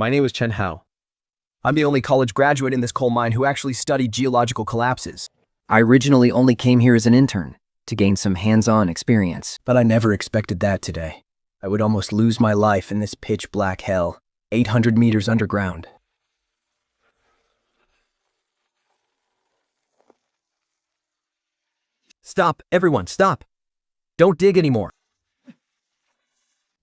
My name is Chen Hao. I'm the only college graduate in this coal mine who actually studied geological collapses. I originally only came here as an intern to gain some hands-on experience. But I never expected that today. I would almost lose my life in this pitch-black hell, 800 meters underground. Stop, everyone, stop. Don't dig anymore.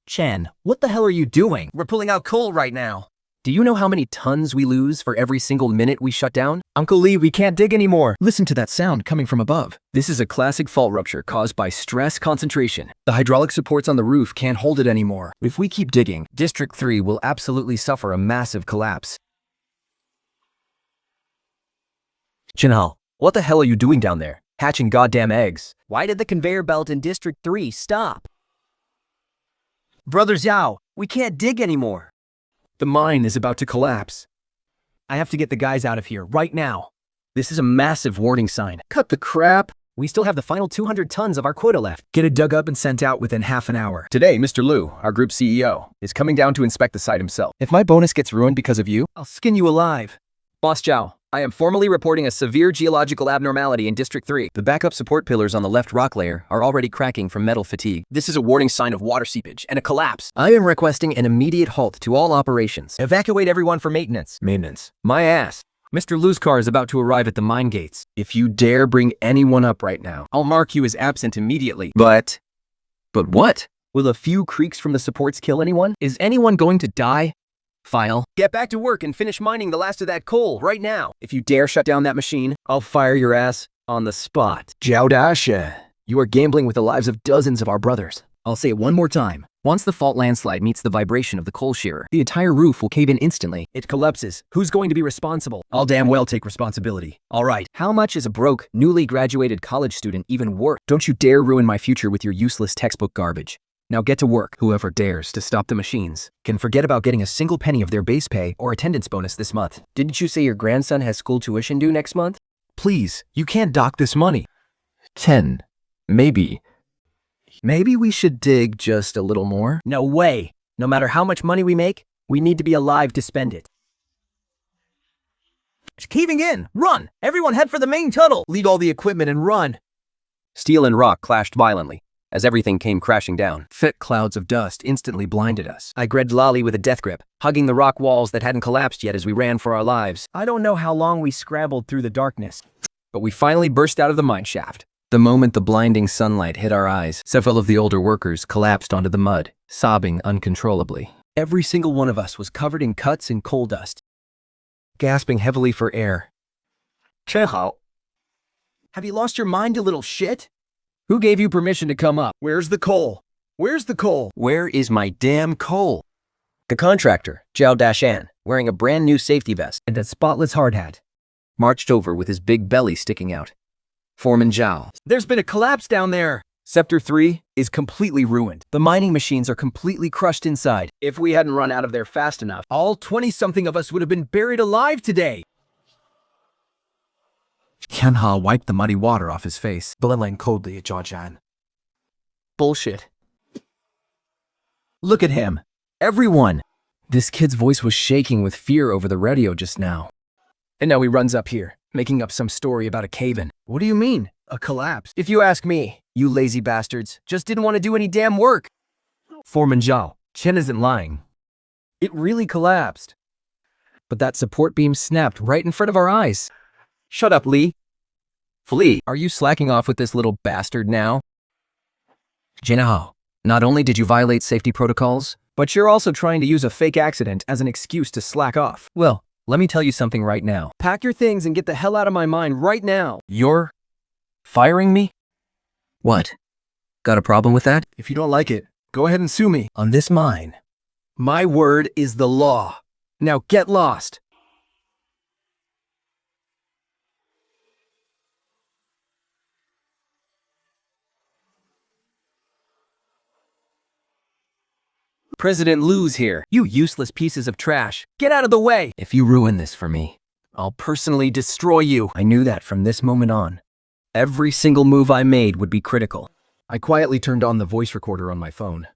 Chen, what the hell are you doing? We're pulling out coal right now. Do you know how many tons we lose for every single minute we shut down? Uncle Lee, we can't dig anymore. Listen to that sound coming from above. This is a classic fault rupture caused by stress concentration. The hydraulic supports on the roof can't hold it anymore. If we keep digging, District 3 will absolutely suffer a massive collapse. Chinhal, what the hell are you doing down there? Hatching goddamn eggs. Why did the conveyor belt in District 3 stop? Brother Zhao, we can't dig anymore. The mine is about to collapse. I have to get the guys out of here right now. This is a massive warning sign. Cut the crap. We still have the final 200 tons of our quota left. Get it dug up and sent out within half an hour. Today, Mr. Liu, our group CEO, is coming down to inspect the site himself. If my bonus gets ruined because of you, I'll skin you alive. Boss Zhao, I am formally reporting a severe geological abnormality in District 3. The backup support pillars on the left rock layer are already cracking from metal fatigue. This is a warning sign of water seepage and a collapse. I am requesting an immediate halt to all operations. Evacuate everyone for maintenance. Maintenance? My ass. Mr. Liu's car is about to arrive at the mine gates. If you dare bring anyone up right now, I'll mark you as absent immediately. But what? Will a few creaks from the supports kill anyone? Is anyone going to die? File. Get back to work and finish mining the last of that coal right now. If you dare shut down that machine, I'll fire your ass on the spot. Zhao Dasha, you are gambling with the lives of dozens of our brothers. I'll say it one more time. Once the fault landslide meets the vibration of the coal shearer, the entire roof will cave in instantly. It collapses. Who's going to be responsible? I'll damn well take responsibility. All right, how much is a broke, newly graduated college student even worth? Don't you dare ruin my future with your useless textbook garbage. Now get to work. Whoever dares to stop the machines can forget about getting a single penny of their base pay or attendance bonus this month. Didn't you say your grandson has school tuition due next month? Please, you can't dock this money. 10. Maybe we should dig just a little more? No way. No matter how much money we make, we need to be alive to spend it. It's caving in. Run! Everyone head for the main tunnel. Leave all the equipment and run. Steel and rock clashed violently as everything came crashing down. Thick clouds of dust instantly blinded us. I grabbed Lolly with a death grip, hugging the rock walls that hadn't collapsed yet as we ran for our lives. I don't know how long we scrambled through the darkness, but we finally burst out of the mine shaft. The moment the blinding sunlight hit our eyes, several of the older workers collapsed onto the mud, sobbing uncontrollably. Every single one of us was covered in cuts and coal dust, gasping heavily for air. Chen Hao, have you lost your mind, you little shit? Who gave you permission to come up? Where's the coal? Where's the coal? Where is my damn coal? The contractor, Zhao Dashan, wearing a brand new safety vest and a spotless hard hat, marched over with his big belly sticking out. Foreman Zhao. There's been a collapse down there. Sector 3 is completely ruined. The mining machines are completely crushed inside. If we hadn't run out of there fast enough, all 20-something of us would have been buried alive today. Qianhao wiped the muddy water off his face. Blending coldly at Zhao. Bullshit. Look at him. Everyone. This kid's voice was shaking with fear over the radio just now. And now he runs up here, making up some story about a cave-in. What do you mean, a collapse? If you ask me, you lazy bastards just didn't want to do any damn work. Foreman Zhao, Chen isn't lying. It really collapsed. But that support beam snapped right in front of our eyes. Shut up, Lee. Flee, are you slacking off with this little bastard now? Jinhao, not only did you violate safety protocols, but you're also trying to use a fake accident as an excuse to slack off. Well, let me tell you something right now. Pack your things and get the hell out of my mind right now. You're firing me? What? Got a problem with that? If you don't like it, go ahead and sue me. On this mine, my word is the law. Now get lost. President Liu's here. You useless pieces of trash. Get out of the way. If you ruin this for me, I'll personally destroy you. I knew that from this moment on. Every single move I made would be critical. I quietly turned on the voice recorder on my phone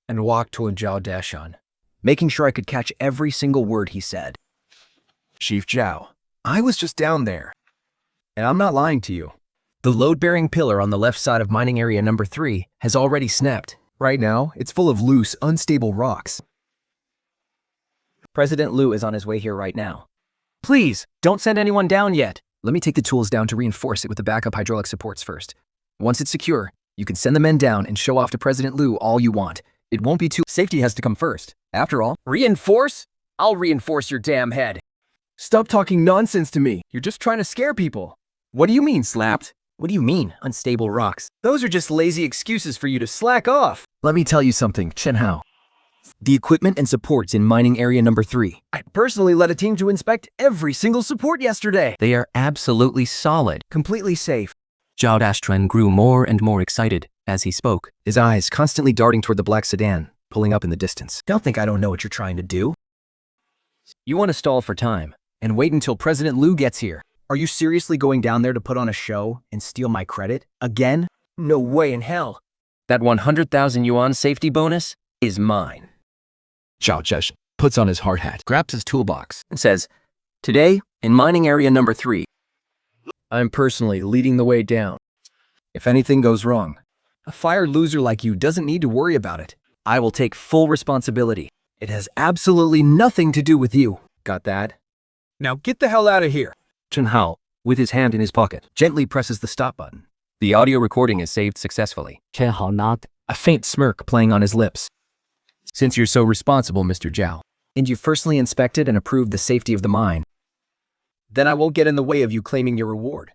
and walked toward Zhao Dashan. making sure I could catch every single word he said. Chief Zhao, I was just down there. And I'm not lying to you. The load-bearing pillar on the left side of mining area number 3 has already snapped. Right now, it's full of loose, unstable rocks. President Liu is on his way here right now. Please, don't send anyone down yet. Let me take the tools down to reinforce it with the backup hydraulic supports first. Once it's secure, you can send the men down and show off to President Liu all you want. It won't be too— Safety has to come first. After all— Reinforce? I'll reinforce your damn head. Stop talking nonsense to me. You're just trying to scare people. What do you mean, slapped? What do you mean, unstable rocks? Those are just lazy excuses for you to slack off. Let me tell you something, Chen Hao. The equipment and supports in mining area number 3. I personally led a team to inspect every single support yesterday. They are absolutely solid. Completely safe. Zhao Dashchuan grew more and more excited as he spoke, His eyes constantly darting toward the black sedan, pulling up in the distance. Don't think I don't know what you're trying to do. You want to stall for time and wait until President Liu gets here. Are you seriously going down there to put on a show and steal my credit? Again? No way in hell. That 100,000 yuan safety bonus is mine. Zhao Zhesh puts on his hard hat, grabs his toolbox, And says, today, in mining area number 3, I'm personally leading the way down. If anything goes wrong, a fired loser like you doesn't need to worry about it. I will take full responsibility. It has absolutely nothing to do with you. Got that? Now get the hell out of here. Chen Hao, with his hand in his pocket, Gently presses the stop button. the audio recording is saved successfully. Chen Hao nodded. A faint smirk playing on his lips. since you're so responsible, Mr. Zhao. And you've personally inspected and approved the safety of the mine. Then I won't get in the way of you claiming your reward.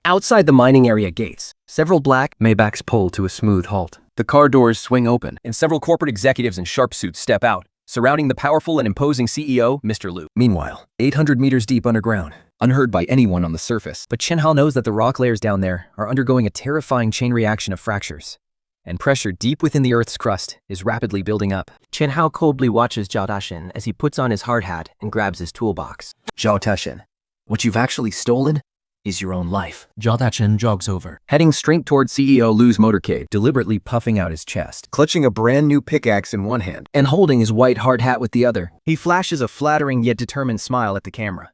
Outside the mining area gates, several black Maybachs pull to a smooth halt. The car doors swing open, and several corporate executives in sharp suits step out, surrounding the powerful and imposing CEO, Mr. Liu. Meanwhile, 800 meters deep underground, unheard by anyone on the surface. But Chen Hao knows that the rock layers down there are undergoing a terrifying chain reaction of fractures, and pressure deep within the Earth's crust is rapidly building up. Chen Hao coldly watches Zhao Dashen as he puts on his hard hat and grabs his toolbox. Zhao Dashen, what you've actually stolen is your own life. Zhao Dashen jogs over. Heading straight towards CEO Liu's motorcade, deliberately puffing out his chest, clutching a brand new pickaxe in one hand, and holding his white hard hat with the other. He flashes a flattering yet determined smile at the camera.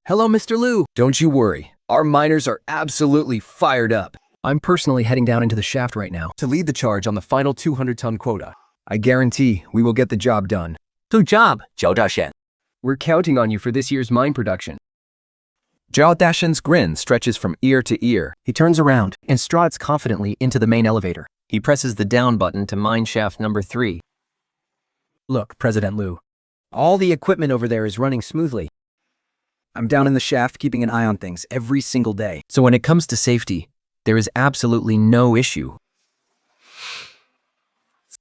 Hello, Mr. Liu. Don't you worry. Our miners are absolutely fired up. I'm personally heading down into the shaft right now to lead the charge on the final 200-ton quota. I guarantee we will get the job done. Good job, Zhao Dashen. We're counting on you for this year's mine production. Zhao Dashen's grin stretches from ear to ear. He turns around and strides confidently into the main elevator. He presses the down button to mine shaft number 3. Look, President Liu, all the equipment over there is running smoothly. I'm down in the shaft keeping an eye on things every single day. So when it comes to safety, there is absolutely no issue.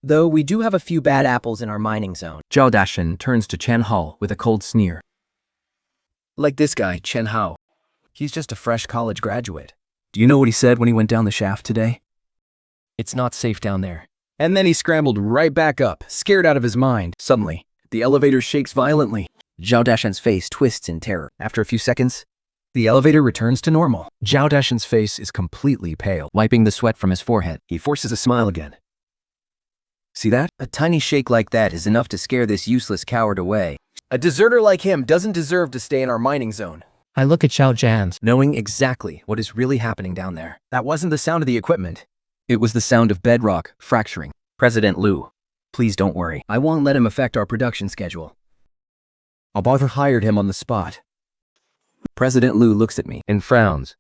Though we do have a few bad apples in our mining zone. Zhao Dashen turns to Chen Hao with a cold sneer. Like this guy, Chen Hao. He's just a fresh college graduate. Do you know what he said when he went down the shaft today? It's not safe down there. And then he scrambled right back up, scared out of his mind. Suddenly, the elevator shakes violently. Zhao Dashen's face twists in terror. After a few seconds, the elevator returns to normal. Zhao Dashen's face is completely pale. Wiping the sweat from his forehead, He forces a smile again. See that? A tiny shake like that is enough to scare this useless coward away. A deserter like him doesn't deserve to stay in our mining zone. I look at Xiao Zhan's. Knowing exactly what is really happening down there. That wasn't the sound of the equipment. It was the sound of bedrock fracturing. President Liu, please don't worry. I won't let him affect our production schedule. I'll bother hired him on the spot. President Liu looks at me and frowns.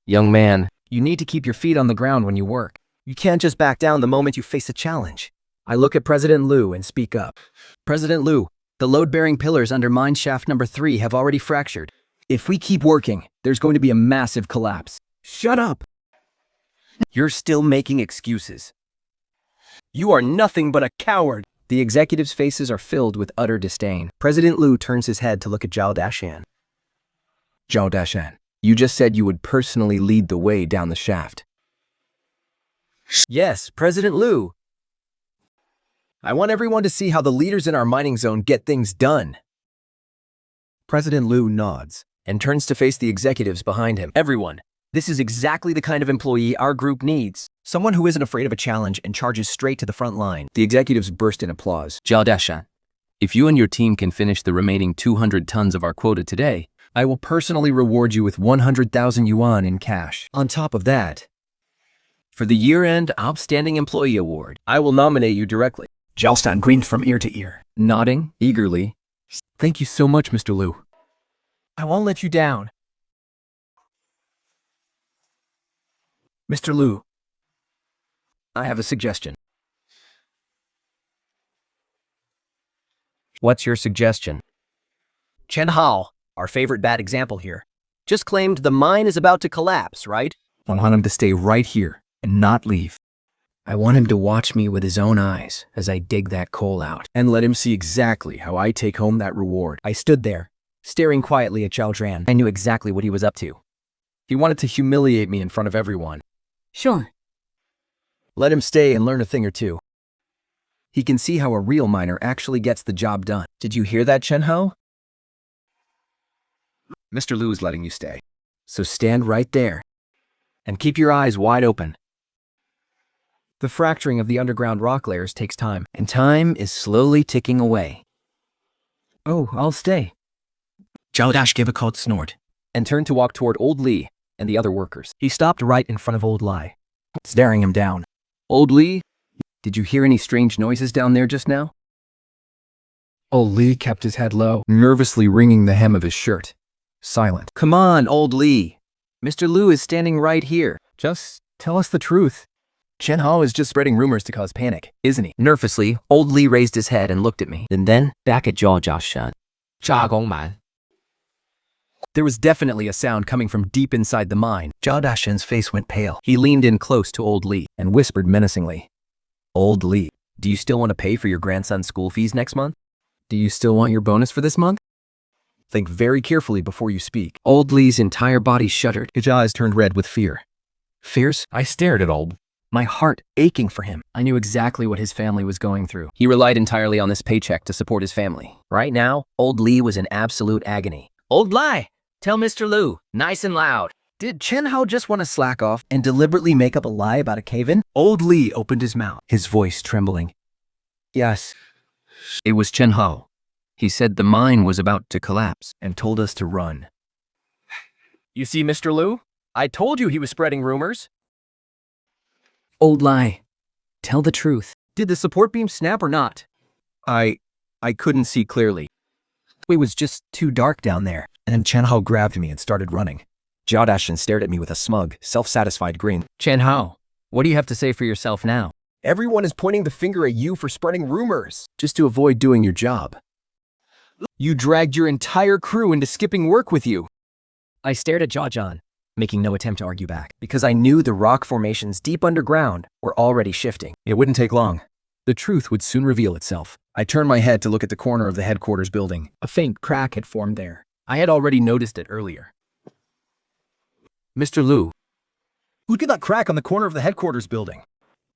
Young man, You need to keep your feet on the ground when you work. You can't just back down the moment you face a challenge. I look at President Liu and speak up. President Liu, the load-bearing pillars under mine shaft number 3 have already fractured. If we keep working, there's going to be a massive collapse. Shut up! You're still making excuses. You are nothing but a coward. The executives' faces are filled with utter disdain. President Liu turns his head to look at Zhao Dashen. Zhao Dashen, you just said you would personally lead the way down the shaft. Yes, President Liu. I want everyone to see how the leaders in our mining zone get things done. President Liu nods and turns to face the executives behind him. Everyone, this is exactly the kind of employee our group needs. Someone who isn't afraid of a challenge and charges straight to the front line. The executives burst in applause. Zhao Dashan, if you and your team can finish the remaining 200 tons of our quota today, I will personally reward you with 100,000 yuan in cash. On top of that, For the year-end Outstanding Employee Award, I will nominate you directly. Jiao grinned from ear to ear. Nodding eagerly. thank you so much, Mr. Liu. I won't let you down. Mr. Liu, I have a suggestion. what's your suggestion? Chen Hao, our favorite bad example here, just claimed the mine is about to collapse, right? I want him to stay right here and not leave. I want him to watch me with his own eyes as I dig that coal out. And let him see exactly how I take home that reward. I stood there, staring quietly at Zhao Zhan. I knew exactly what he was up to. He wanted to humiliate me in front of everyone. Sure. Let him stay and learn a thing or two. He can see how a real miner actually gets the job done. Did you hear that, Chen Hao? Mr. Liu is letting you stay. So stand right there and keep your eyes wide open. The fracturing of the underground rock layers takes time. And time is slowly ticking away. Oh, I'll stay. Zhao Dash gave a cold snort. And turned to walk toward Old Li and the other workers. He stopped right in front of Old Li, staring him down. Old Li, did you hear any strange noises down there just now? Old Li kept his head low. Nervously wringing the hem of his shirt. Silent. Come on, Old Li. Mr. Liu is standing right here. Just tell us the truth. Chen Hao is just spreading rumors to cause panic, isn't he? Nervously, Old Li raised his head and looked at me, and then back at Zhao Dashan. 炸工蛮 There was definitely a sound coming from deep inside the mine. Zhao Dashan's face went pale. He leaned in close to Old Li and whispered menacingly. Old Li, do you still want to pay for your grandson's school fees next month? Do you still want your bonus for this month? Think very carefully before you speak. Old Li's entire body shuddered. His eyes turned red with fear. Fierce, I stared at Old. My heart aching for him. I knew exactly what his family was going through. He relied entirely on this paycheck to support his family. Right now, Old Li was in absolute agony. Old Li, tell Mr. Liu, nice and loud. Did Chen Hao just want to slack off and deliberately make up a lie about a cave-in? Old Li opened his mouth, his voice trembling. Yes. it was Chen Hao. He said the mine was about to collapse. And told us to run. You see, Mr. Liu? I told you he was spreading rumors. Old Li, tell the truth. Did the support beam snap or not? I couldn't see clearly. It was just too dark down there. And then Chen Hao grabbed me and started running. Zhao Dashan stared at me with a smug, self-satisfied grin. Chen Hao, what do you have to say for yourself now? Everyone is pointing the finger at you for spreading rumors, just to avoid doing your job. You dragged your entire crew into skipping work with you. I stared at Zhao Zhan, making no attempt to argue back, because I knew the rock formations deep underground were already shifting. It wouldn't take long. The truth would soon reveal itself. I turned my head to look at the corner of the headquarters building. A faint crack had formed there. I had already noticed it earlier. Mr. Liu, who did that crack on the corner of the headquarters building?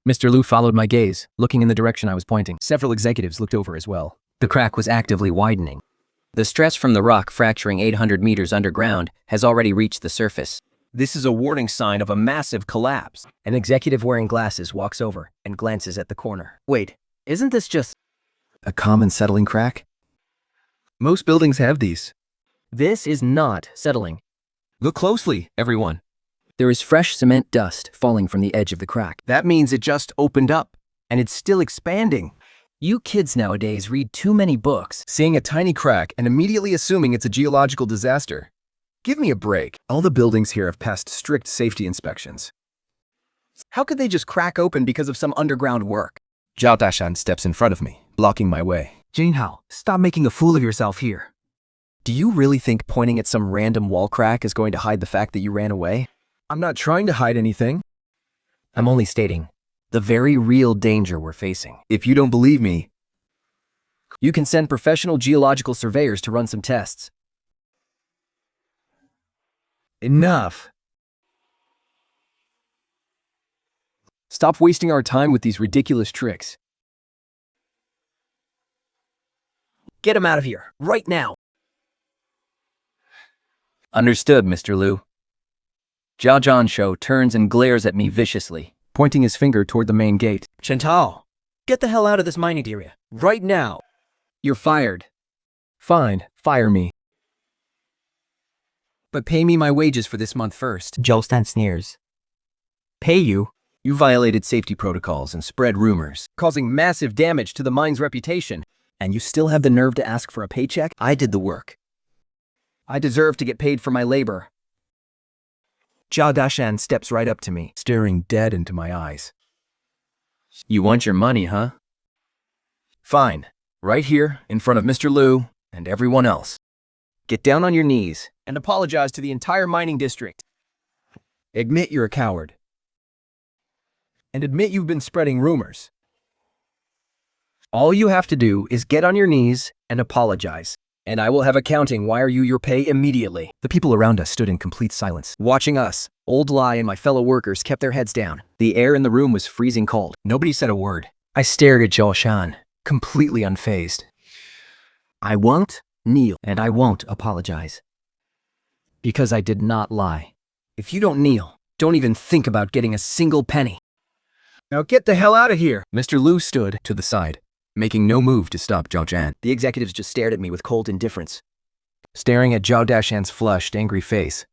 Mr. Liu followed my gaze, looking in the direction I was pointing. Several executives looked over as well. The crack was actively widening. The stress from the rock fracturing 800 meters underground has already reached the surface. This is a warning sign of a massive collapse. An executive wearing glasses walks over and glances at the corner. Wait, isn't this just a common settling crack? Most buildings have these. This is not settling. Look closely, everyone. There is fresh cement dust falling from the edge of the crack. That means it just opened up, and it's still expanding. You kids nowadays read too many books. Seeing a tiny crack and immediately assuming it's a geological disaster. Give me a break. All the buildings here have passed strict safety inspections. How could they just crack open because of some underground work? Zhao Dashan steps in front of me, blocking my way. Jane Hao, stop making a fool of yourself here. Do you really think pointing at some random wall crack is going to hide the fact that you ran away? I'm not trying to hide anything. I'm only stating the very real danger we're facing. If you don't believe me, you can send professional geological surveyors to run some tests. Enough. Stop wasting our time with these ridiculous tricks. Get him out of here, right now. Understood, Mr. Liu. Zhao Zhan turns and glares at me viciously, pointing his finger toward the main gate. Chantal, get the hell out of this mining area. Right now. You're fired. Fine, fire me. But pay me my wages for this month first. Jolstan sneers. Pay you? You violated safety protocols and spread rumors, causing massive damage to the mine's reputation. And you still have the nerve to ask for a paycheck? I did the work. I deserve to get paid for my labor. Zhao Dashan steps right up to me, staring dead into my eyes. You want your money, huh? Fine. Right here, in front of Mr. Liu and everyone else. Get down on your knees and apologize to the entire mining district. Admit you're a coward. And admit you've been spreading rumors. All you have to do is get on your knees and apologize. And I will have accounting wire you your pay immediately. The people around us stood in complete silence, watching us. Old Lai and my fellow workers kept their heads down. The air in the room was freezing cold. Nobody said a word. I stared at Zhao Shan, completely unfazed. I won't kneel, and I won't apologize. Because I did not lie. If you don't kneel, don't even think about getting a single penny. Now get the hell out of here! Mr. Liu stood to the side, making no move to stop Zhao Zhan. The executives just stared at me with cold indifference. Staring at Zhao Dashan's flushed, angry face,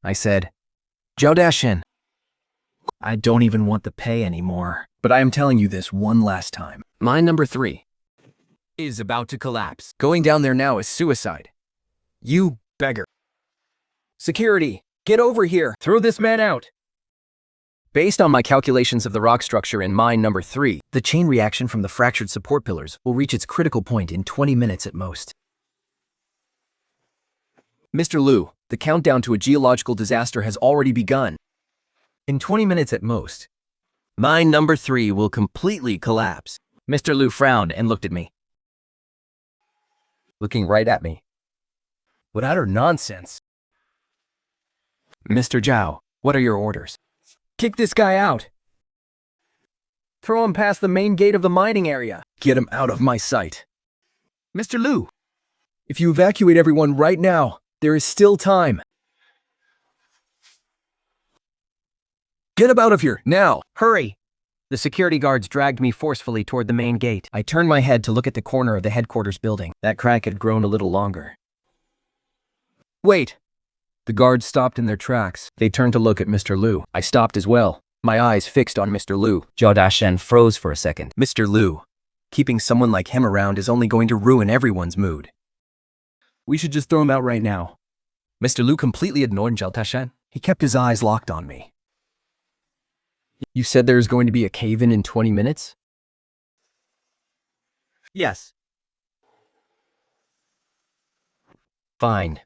I said, Zhao Dashan, I don't even want the pay anymore. But I am telling you this one last time. Mine number 3 is about to collapse. Going down there now is suicide. You beggar. Security, get over here. Throw this man out. Based on my calculations of the rock structure in mine number 3, the chain reaction from the fractured support pillars will reach its critical point in 20 minutes at most. Mr. Liu, the countdown to a geological disaster has already begun. In 20 minutes at most, mine number 3 will completely collapse. Mr. Liu frowned and looked at me. Looking right at me. What utter nonsense. Mr. Zhao, what are your orders? Kick this guy out. Throw him past the main gate of the mining area. Get him out of my sight. Mr. Liu, if you evacuate everyone right now, there is still time. Get him out of here, now! Hurry! The security guards dragged me forcefully toward the main gate. I turned my head to look at the corner of the headquarters building. That crack had grown a little longer. Wait! The guards stopped in their tracks. They turned to look at Mr. Liu. I stopped as well, my eyes fixed on Mr. Liu. Zhao Dashan froze for a second. Mr. Liu, keeping someone like him around is only going to ruin everyone's mood. We should just throw him out right now. Mr. Liu completely ignored Zhao Dashan. He kept his eyes locked on me. You said there's going to be a cave-in in 20 minutes? Yes. Fine.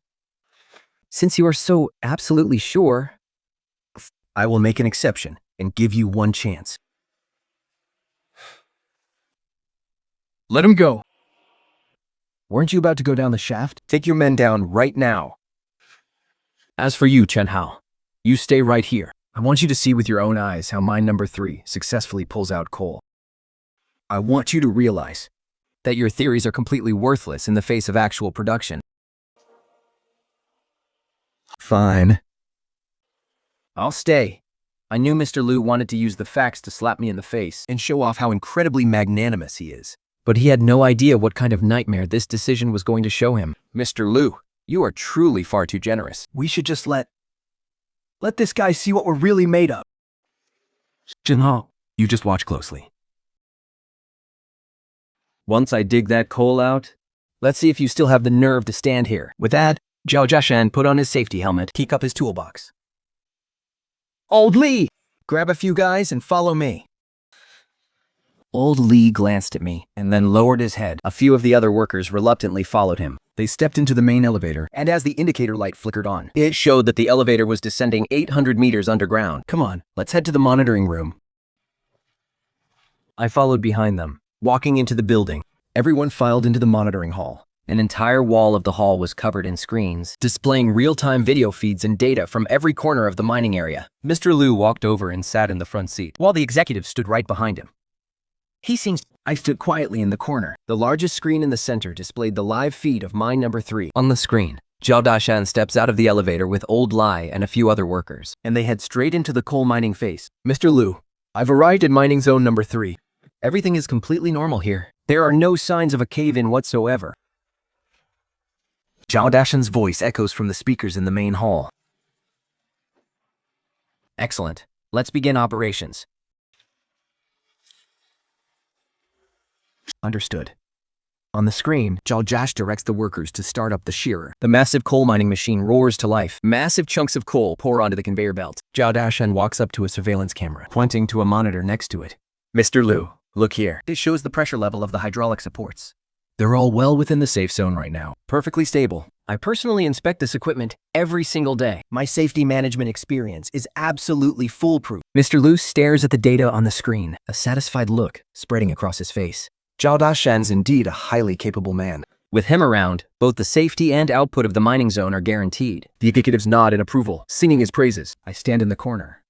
Since you are so absolutely sure, I will make an exception and give you one chance. Let him go. Weren't you about to go down the shaft? Take your men down right now. As for you, Chen Hao, you stay right here. I want you to see with your own eyes how mine number 3 successfully pulls out coal. I want you to realize that your theories are completely worthless in the face of actual production. Fine. I'll stay. I knew Mr. Liu wanted to use the facts to slap me in the face and show off how incredibly magnanimous he is. But he had no idea what kind of nightmare this decision was going to show him. Mr. Liu, you are truly far too generous. We should just let this guy see what we're really made of. Jinhao, you just watch closely. Once I dig that coal out, let's see if you still have the nerve to stand here. With that, Zhao Dashan put on his safety helmet, kick up his toolbox. Old Li, grab a few guys and follow me. Old Li glanced at me and then lowered his head. A few of the other workers reluctantly followed him. They stepped into the main elevator, and as the indicator light flickered on, it showed that the elevator was descending 800 meters underground. Come on, let's head to the monitoring room. I followed behind them, walking into the building. Everyone filed into the monitoring hall. An entire wall of the hall was covered in screens, displaying real-time video feeds and data from every corner of the mining area. Mr. Liu walked over and sat in the front seat, while the executive stood right behind him. I stood quietly in the corner. The largest screen in the center displayed the live feed of mine number 3. On the screen, Zhao Dashan steps out of the elevator with Old Lai and a few other workers, and they head straight into the coal mining face. Mr. Liu, I've arrived at mining zone number 3. Everything is completely normal here. There are no signs of a cave-in whatsoever. Zhao Dashan's voice echoes from the speakers in the main hall. Excellent. Let's begin operations. Understood. On the screen, Zhao Dash directs the workers to start up the shearer. The massive coal mining machine roars to life. Massive chunks of coal pour onto the conveyor belt. Zhao Dashan walks up to a surveillance camera, pointing to a monitor next to it. Mr. Liu, look here. It shows the pressure level of the hydraulic supports. They're all well within the safe zone right now. Perfectly stable. I personally inspect this equipment every single day. My safety management experience is absolutely foolproof. Mr. Liu stares at the data on the screen, a satisfied look spreading across his face. Zhao Dashan's indeed a highly capable man. With him around, both the safety and output of the mining zone are guaranteed. The executives nod in approval, singing his praises. I stand in the corner.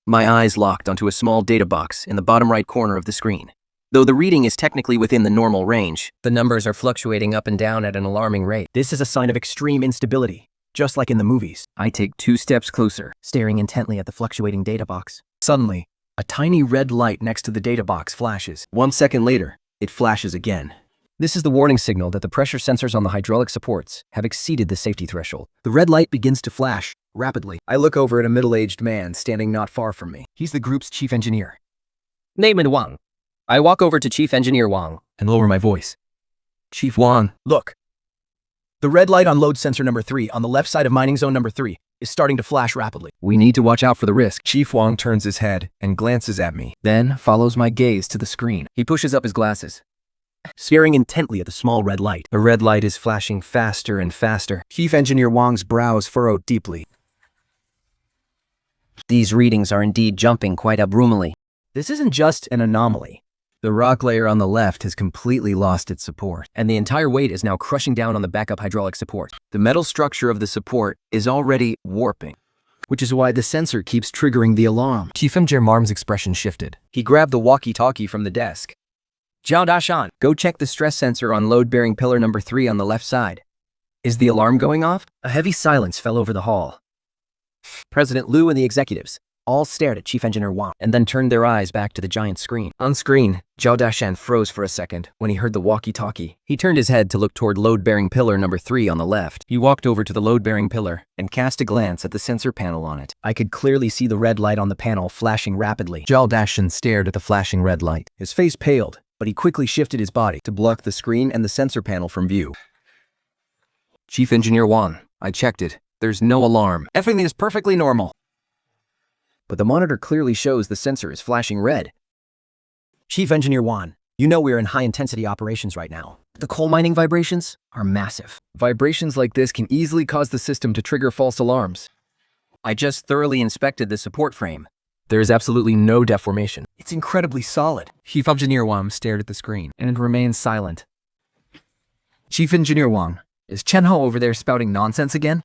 My eyes locked onto a small data box in the bottom right corner of the screen. Though the reading is technically within the normal range, The numbers are fluctuating up and down at an alarming rate. this is a sign of extreme instability, just like in the movies. I take 2 steps closer, staring intently at the fluctuating data box. Suddenly, a tiny red light next to the data box flashes. 1 second later, it flashes again. This is the warning signal that the pressure sensors on the hydraulic supports have exceeded the safety threshold. The red light begins to flash rapidly. I look over at a middle-aged man standing not far from me. He's the group's chief engineer. Name Wang. I walk over to Chief Engineer Wang. And lower my voice. Chief Wang, look. The red light on load sensor number 3 on the left side of mining zone number 3 is starting to flash rapidly. We need to watch out for the risk. Chief Wang turns his head and glances at me, then follows my gaze to the screen. He pushes up his glasses, staring intently at the small red light. The red light is flashing faster and faster. Chief Engineer Wang's brows furrow deeply. These readings are indeed jumping quite abnormally. This isn't just an anomaly. The rock layer on the left has completely lost its support, And the entire weight is now crushing down on the backup hydraulic support. the metal structure of the support is already warping, which is why the sensor keeps triggering the alarm. Chief Engineer Marm's expression shifted. He grabbed the walkie-talkie from the desk. Zhao Dashan, Go check the stress sensor on load-bearing pillar number 3 on the left side. Is the alarm going off? A heavy silence fell over the hall. President Liu and the executives all stared at Chief Engineer Wang and then turned their eyes back to the giant screen. On screen, Zhao Dashan froze for a second when he heard the walkie-talkie. He turned his head to look toward load-bearing pillar number 3 on the left. He walked over to the load-bearing pillar and cast a glance at the sensor panel on it. I could clearly see the red light on the panel flashing rapidly. Zhao Dashan stared at the flashing red light. His face paled, but he quickly shifted his body to block the screen and the sensor panel from view. Chief Engineer Wang, I checked it. There's no alarm. Everything is perfectly normal. But the monitor clearly shows the sensor is flashing red. Chief Engineer Wang, you know we're in high-intensity operations right now. The coal mining vibrations are massive. Vibrations like this can easily cause the system to trigger false alarms. I just thoroughly inspected the support frame. There is absolutely no deformation. It's incredibly solid. Chief Engineer Wang stared at the screen and remained silent. Chief Engineer Wang, is Chen Ho over there spouting nonsense again?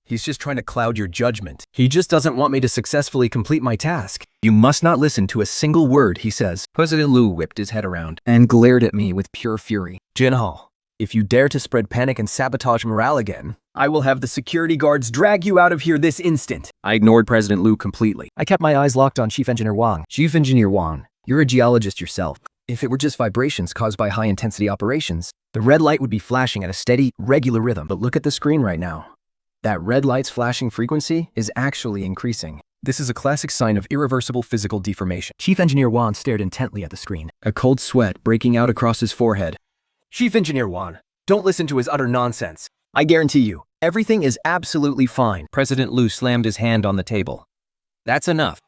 He's just trying to cloud your judgment. He just doesn't want me to successfully complete my task. You must not listen to a single word he says. President Liu whipped his head around and glared at me with pure fury. Jin Ho, if you dare to spread panic and sabotage morale again, I will have the security guards drag you out of here this instant. I ignored President Liu completely. I kept my eyes locked on Chief Engineer Wang. Chief Engineer Wang, you're a geologist yourself. If it were just vibrations caused by high-intensity operations, the red light would be flashing at a steady, regular rhythm. But look at the screen right now. That red light's flashing frequency is actually increasing. This is a classic sign of irreversible physical deformation. Chief Engineer Wang stared intently at the screen, a cold sweat breaking out across his forehead. Chief Engineer Wang, don't listen to his utter nonsense. I guarantee you, everything is absolutely fine. President Liu slammed his hand on the table. That's enough.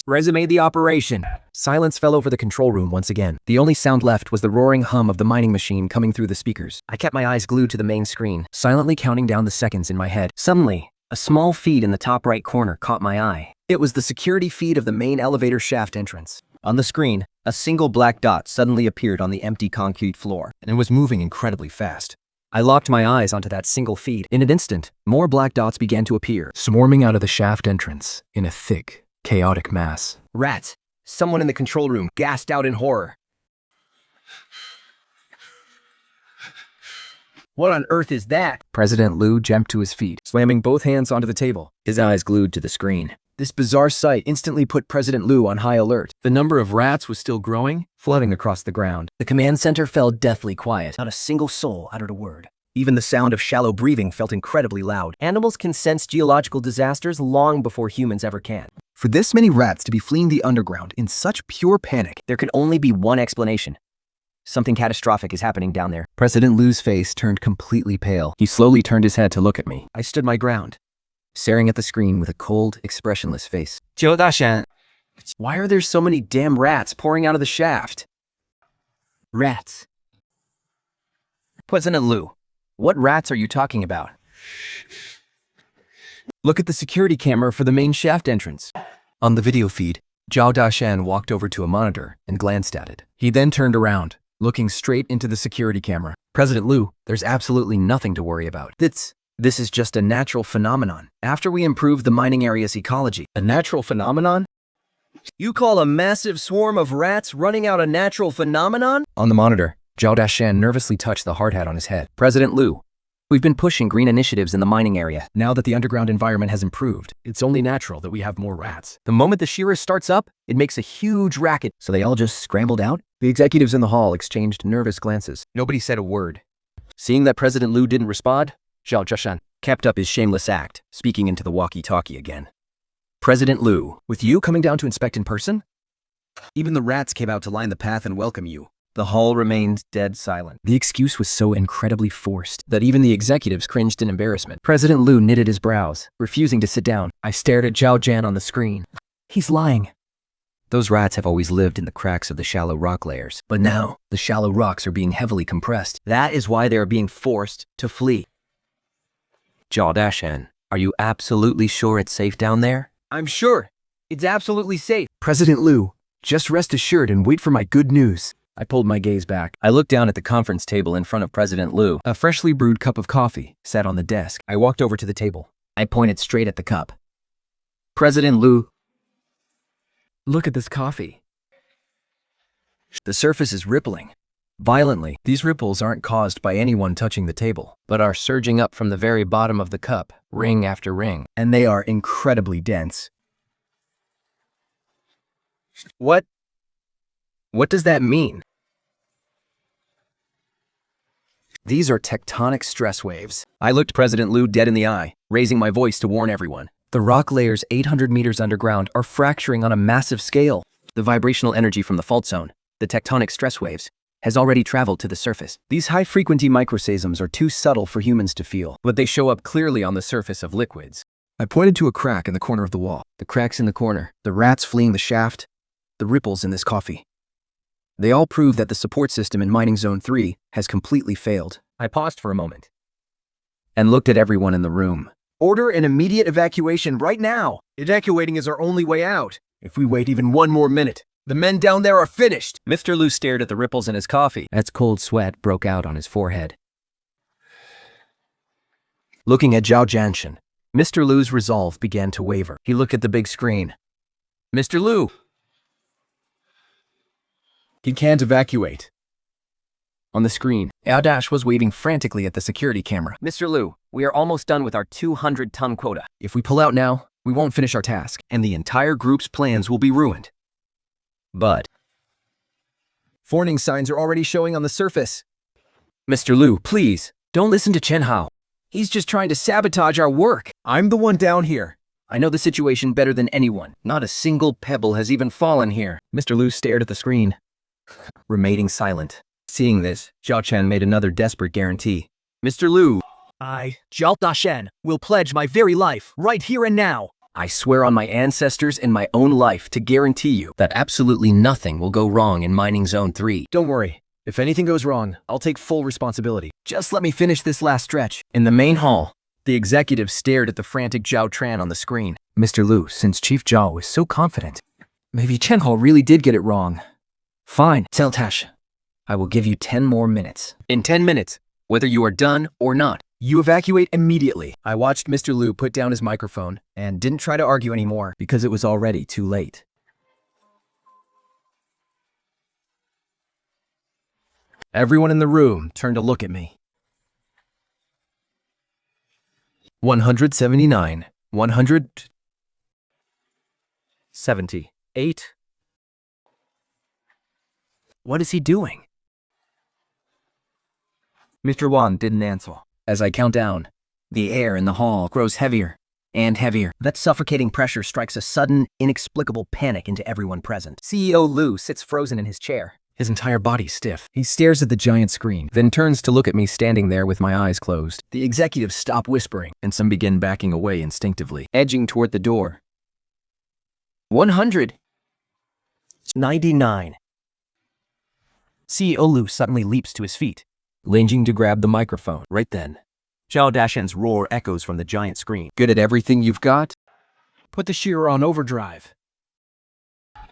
Resume the operation. Silence fell over the control room once again. The only sound left was the roaring hum of the mining machine coming through the speakers. I kept my eyes glued to the main screen, silently counting down the seconds in my head. Suddenly, a small feed in the top right corner caught my eye. It was the security feed of the main elevator shaft entrance. On the screen, a single black dot suddenly appeared on the empty concrete floor, and it was moving incredibly fast. I locked my eyes onto that single feed. In an instant, more black dots began to appear, swarming out of the shaft entrance in a thick, chaotic mass. Rats! Someone in the control room gasped out in horror. What on earth is that? President Liu jumped to his feet, slamming both hands onto the table, his eyes glued to the screen. This bizarre sight instantly put President Liu on high alert. The number of rats was still growing, Flooding across the ground. The command center fell deathly quiet. Not a single soul uttered a word. Even the sound of shallow breathing felt incredibly loud. Animals can sense geological disasters long before humans ever can. For this many rats to be fleeing the underground in such pure panic, There could only be one explanation. Something catastrophic is happening down there. President Liu's face turned completely pale. he slowly turned his head to look at me. I stood my ground, staring at the screen with a cold, expressionless face. 周大山 Why are there so many damn rats pouring out of the shaft? rats. President Liu, what rats are you talking about? Look at the security camera for the main shaft entrance. On the video feed, Zhao Dashan walked over to a monitor and glanced at it. He then turned around, looking straight into the security camera. President Liu, there's absolutely nothing to worry about. This is just a natural phenomenon. After we improve the mining area's ecology. A natural phenomenon? You call a massive swarm of rats running out a natural phenomenon? On the monitor, Zhao Dashan nervously touched the hard hat on his head. President Liu, we've been pushing green initiatives in the mining area. Now that the underground environment has improved, it's only natural that we have more rats. The moment the shearer starts up, it makes a huge racket. So they all just scrambled out? The executives in the hall exchanged nervous glances. Nobody said a word. Seeing that President Liu didn't respond, Zhao Dashan kept up his shameless act, speaking into the walkie-talkie again. President Liu, with you coming down to inspect in person? Even the rats came out to line the path and welcome you. The hall remained dead silent. The excuse was so incredibly forced that even the executives cringed in embarrassment. President Liu knitted his brows, refusing to sit down. I stared at Zhao Jan on the screen. He's lying. Those rats have always lived in the cracks of the shallow rock layers. But now, the shallow rocks are being heavily compressed. That is why they are being forced to flee. Zhao Dashan, are you absolutely sure it's safe down there? I'm sure. It's absolutely safe. President Liu, just rest assured and wait for my good news. I pulled my gaze back. I looked down at the conference table in front of President Liu. A freshly brewed cup of coffee sat on the desk. I walked over to the table. I pointed straight at the cup. President Liu, look at this coffee. The surface is rippling violently. These ripples aren't caused by anyone touching the table, But are surging up from the very bottom of the cup, ring after ring. and they are incredibly dense. What does that mean? These are tectonic stress waves. I looked President Liu dead in the eye, raising my voice to warn everyone. The rock layers 800 meters underground are fracturing on a massive scale. The vibrational energy from the fault zone, the tectonic stress waves, has already traveled to the surface. These high-frequency microseisms are too subtle for humans to feel, but they show up clearly on the surface of liquids. I pointed to a crack in the corner of the wall. The cracks in the corner, the rats fleeing the shaft, the ripples in this coffee. They all prove that the support system in Mining Zone 3 has completely failed. I paused for a moment and looked at everyone in the room. Order an immediate evacuation right now. Evacuating is our only way out. If we wait even one more minute, the men down there are finished. Mr. Liu stared at the ripples in his coffee as cold sweat broke out on his forehead. Looking at Zhao Janshan, Mr. Liu's resolve began to waver. He looked at the big screen. Mr. Liu! He can't evacuate. On the screen, Dash was waving frantically at the security camera. Mr. Liu, we are almost done with our 200-ton quota. If we pull out now, we won't finish our task, and the entire group's plans will be ruined. But warning signs are already showing on the surface. Mr. Liu, please, don't listen to Chen Hao. He's just trying to sabotage our work. I'm the one down here. I know the situation better than anyone. Not a single pebble has even fallen here. Mr. Liu stared at the screen, remaining silent. Seeing this, Zhao Chen made another desperate guarantee. Mr. Liu, I, Zhao Dashan, will pledge my very life right here and now. I swear on my ancestors and my own life to guarantee you that absolutely nothing will go wrong in Mining Zone 3. Don't worry. If anything goes wrong, I'll take full responsibility. Just let me finish this last stretch. In the main hall, the executive stared at the frantic Zhao Tran on the screen. Mr. Liu, since Chief Zhao was so confident, maybe Chen Hao really did get it wrong. Fine, tell Tash. I will give you 10 more minutes. In 10 minutes, whether you are done or not, you evacuate immediately. I watched Mr. Liu put down his microphone and didn't try to argue anymore because it was already too late. Everyone in the room turned to look at me. 179, 100... 78. What is he doing? Mr. Wan didn't answer. As I count down, the air in the hall grows heavier and heavier. That suffocating pressure strikes a sudden, inexplicable panic into everyone present. CEO Lu sits frozen in his chair. His entire body stiff. He stares at the giant screen. Then turns to look at me standing there with my eyes closed. The executives stop whispering, And some begin backing away instinctively. Edging toward the door. 100. 99. CEO Lu suddenly leaps to his feet. Lunging to grab the microphone. Right then, Zhao Dashan's roar echoes from the giant screen. Good at everything you've got? put the shearer on overdrive.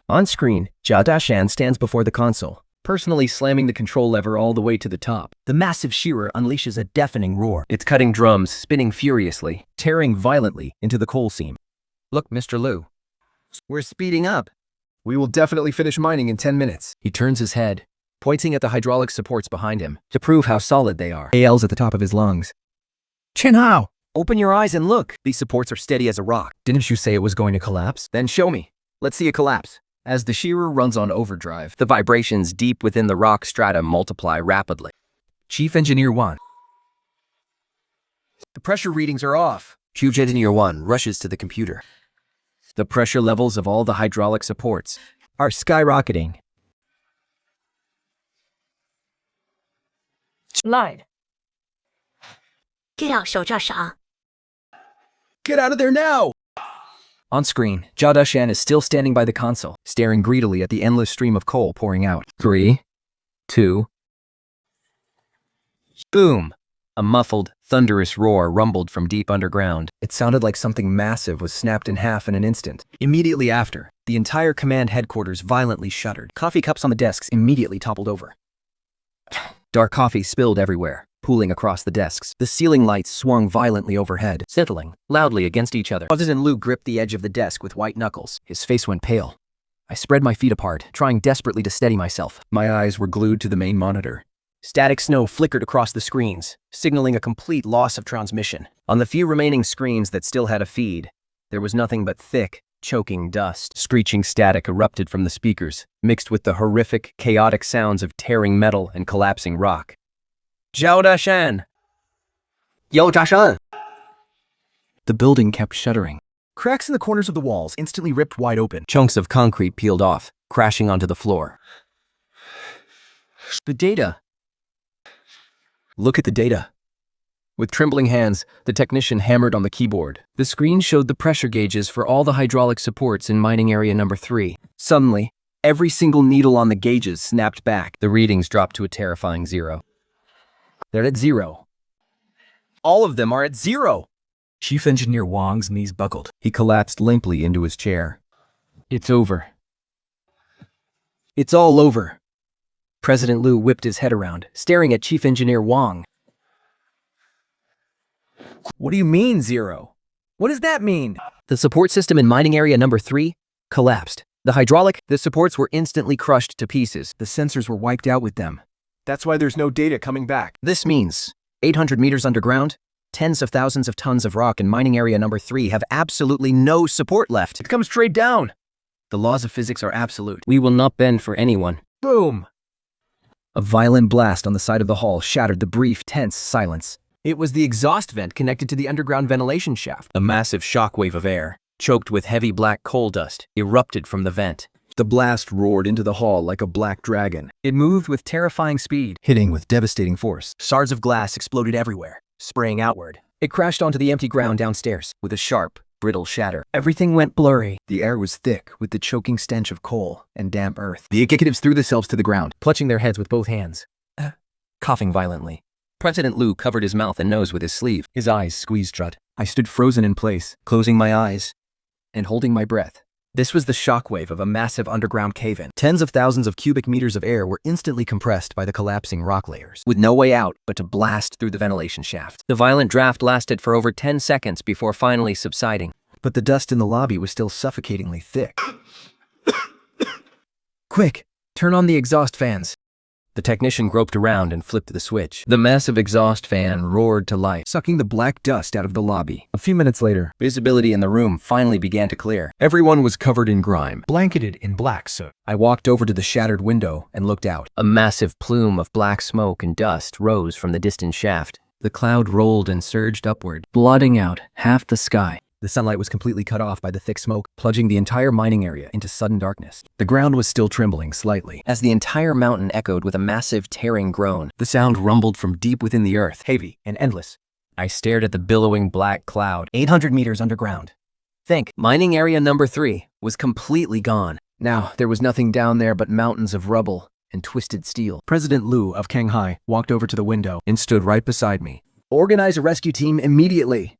On screen, Zhao Dashan stands before the console, personally slamming the control lever all the way to the top. The massive shearer unleashes a deafening roar, its cutting drums spinning furiously, tearing violently into the coal seam. Look, Mr. Lu. We're speeding up. We will definitely finish mining in 10 minutes. He turns his head, pointing at the hydraulic supports behind him. To prove how solid they are, He yells at the top of his lungs. Chen Hao! open your eyes and look. These supports are steady as a rock. Didn't you say it was going to collapse? Then show me. Let's see it collapse. As the shearer runs on overdrive, The vibrations deep within the rock strata multiply rapidly. Chief Engineer 1. The pressure readings are off. Chief Engineer 1 rushes to the computer. The pressure levels of all the hydraulic supports are skyrocketing. Lied. 这样手这啥？ Get out of there now! On screen, Zhao Dashan is still standing by the console, staring greedily at the endless stream of coal pouring out. 3, 2, Boom! A muffled, thunderous roar rumbled from deep underground. It sounded like something massive was snapped in half in an instant. Immediately after, the entire command headquarters violently shuddered. Coffee cups on the desks immediately toppled over. Dark coffee spilled everywhere, pooling across the desks. The ceiling lights swung violently overhead, scintillating loudly against each other. President Lu gripped the edge of the desk with white knuckles. His face went pale. I spread my feet apart, trying desperately to steady myself. My eyes were glued to the main monitor. Static snow flickered across the screens, signaling a complete loss of transmission. On the few remaining screens that still had a feed, there was nothing but thick, choking dust. Screeching static erupted from the speakers, mixed with the horrific, chaotic sounds of tearing metal and collapsing rock. Zhao Dashan! Yo, Dashan! The building kept shuddering. Cracks in the corners of the walls instantly ripped wide open. Chunks of concrete peeled off, crashing onto the floor. The data. Look at the data. With trembling hands, the technician hammered on the keyboard. The screen showed the pressure gauges for all the hydraulic supports in mining area number 3. Suddenly, every single needle on the gauges snapped back. The readings dropped to a terrifying 0. They're at 0. All of them are at 0. Chief Engineer Wang's knees buckled. He collapsed limply into his chair. It's over. It's all over. President Lu whipped his head around, staring at Chief Engineer Wang. What do you mean, 0? What does that mean? The support system in mining area number 3 collapsed. The supports were instantly crushed to pieces. The sensors were wiped out with them. That's why there's no data coming back. This means 800 meters underground, tens of thousands of tons of rock in mining area number 3 have absolutely no support left. It comes straight down. The laws of physics are absolute. We will not bend for anyone. Boom! A violent blast on the side of the hall shattered the brief, tense silence. It was the exhaust vent connected to the underground ventilation shaft. A massive shockwave of air, choked with heavy black coal dust, erupted from the vent. The blast roared into the hall like a black dragon. It moved with terrifying speed, hitting with devastating force. Shards of glass exploded everywhere, spraying outward. It crashed onto the empty ground downstairs with a sharp, brittle shatter. Everything went blurry. The air was thick with the choking stench of coal and damp earth. The executives threw themselves to the ground, Clutching their heads with both hands, coughing violently. President Lu covered his mouth and nose with his sleeve, his eyes squeezed shut. I stood frozen in place, Closing my eyes and holding my breath. This was the shockwave of a massive underground cave-in. Tens of thousands of cubic meters of air were instantly compressed by the collapsing rock layers, with no way out but to blast through the ventilation shaft. The violent draft lasted for over 10 seconds before finally subsiding. but the dust in the lobby was still suffocatingly thick. Quick, turn on the exhaust fans. The technician groped around and flipped the switch. The massive exhaust fan roared to life, sucking the black dust out of the lobby. A few minutes later, visibility in the room finally began to clear. everyone was covered in grime. Blanketed in black soot. I walked over to the shattered window and looked out. A massive plume of black smoke and dust rose from the distant shaft. The cloud rolled and surged upward, blotting out half the sky. The sunlight was completely cut off by the thick smoke, plunging the entire mining area into sudden darkness. The ground was still trembling slightly. as the entire mountain echoed with a massive tearing groan. The sound rumbled from deep within the earth. Heavy and endless. I stared at the billowing black cloud. 800 meters underground. Think. Mining area number 3 was completely gone. Now, there was nothing down there but mountains of rubble and twisted steel. President Liu of Shanghai walked over to the window and stood right beside me. Organize a rescue team immediately.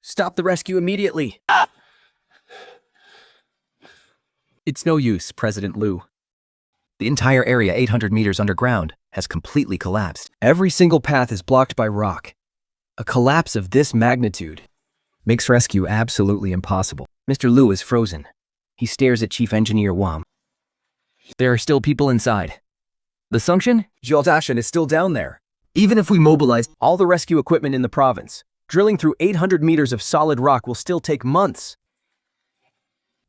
Stop the rescue immediately. It's no use, President Liu. The entire area 800 meters underground has completely collapsed. Every single path is blocked by rock. A collapse of this magnitude makes rescue absolutely impossible. Mr. Liu is frozen. He stares at Chief Engineer Wang. There are still people inside. The Sunction? Zhao Dashan is still down there. Even if we mobilize all the rescue equipment in the province, drilling through 800 meters of solid rock will still take months.